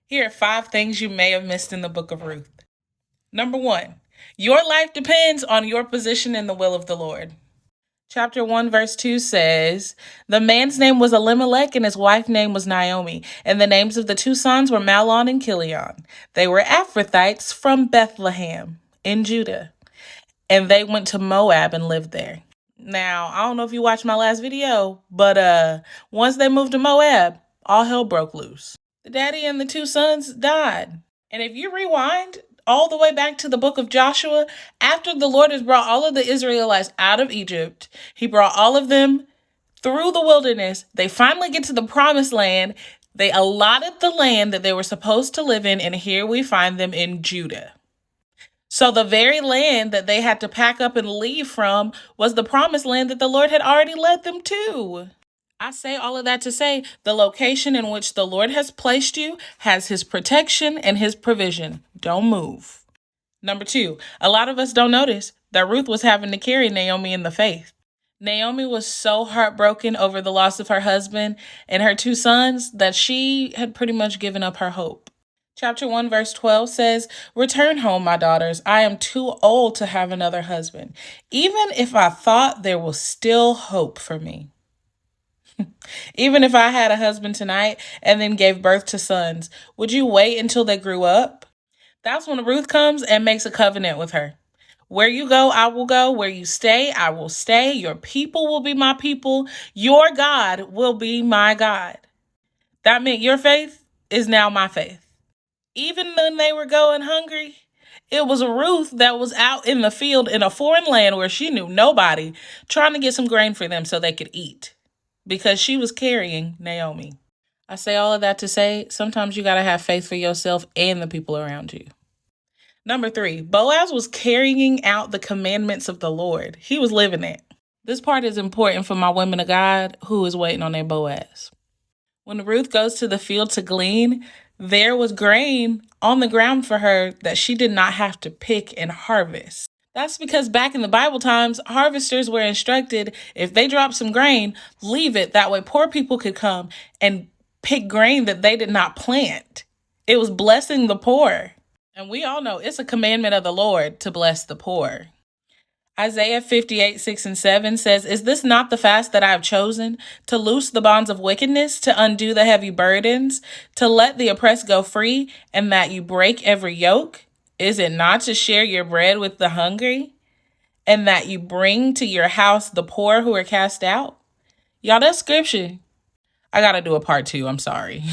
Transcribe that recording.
Here are 5 things you may have missed in the book of Ruth. Number 1, your life depends on your position in the will of the Lord. Chapter 1, verse 2 says, the man's name was Elimelech and his wife's name was Naomi, and the names of the 2 sons were Mahlon and Chilion. They were Ephrathites from Bethlehem in Judah, and they went to Moab and lived there. Now, I don't know if you watched my last video, but once they moved to Moab, all hell broke loose. The daddy and the 2 sons died. And if you rewind all the way back to the book of Joshua, after the Lord has brought all of the Israelites out of Egypt, he brought all of them through the wilderness. They finally get to the promised land. They allotted the land that they were supposed to live in, and here we find them in Judah. So the very land that they had to pack up and leave from was the promised land that the Lord had already led them to. I say all of that to say the location in which the Lord has placed you has his protection and his provision. Don't move. Number 2, a lot of us don't notice that Ruth was having to carry Naomi in the faith. Naomi was so heartbroken over the loss of her husband and her 2 sons that she had pretty much given up her hope. Chapter 1, verse 12 says, return home, my daughters. I am too old to have another husband, even if I thought there was still hope for me. Even if I had a husband tonight and then gave birth to sons, would you wait until they grew up? That's when Ruth comes and makes a covenant with her. Where you go, I will go. Where you stay, I will stay. Your people will be my people. Your God will be my God. That meant your faith is now my faith. Even when they were going hungry, it was Ruth that was out in the field in a foreign land where she knew nobody, trying to get some grain for them so they could eat, because she was carrying Naomi. I say all of that to say, sometimes you got to have faith for yourself and the people around you. Number 3, Boaz was carrying out the commandments of the Lord. He was living it. This part is important for my women of God who is waiting on their Boaz. When Ruth goes to the field to glean, there was grain on the ground for her that she did not have to pick and harvest. That's because back in the Bible times, harvesters were instructed, if they dropped some grain, leave it. That way poor people could come and pick grain that they did not plant. It was blessing the poor. And we all know it's a commandment of the Lord to bless the poor. Isaiah 58, 6 and 7 says, is this not the fast that I have chosen? To loose the bonds of wickedness, to undo the heavy burdens, to let the oppressed go free, and that you break every yoke? Is it not to share your bread with the hungry, and that you bring to your house the poor who are cast out? Y'all, that's scripture. I gotta do a part 2, I'm sorry.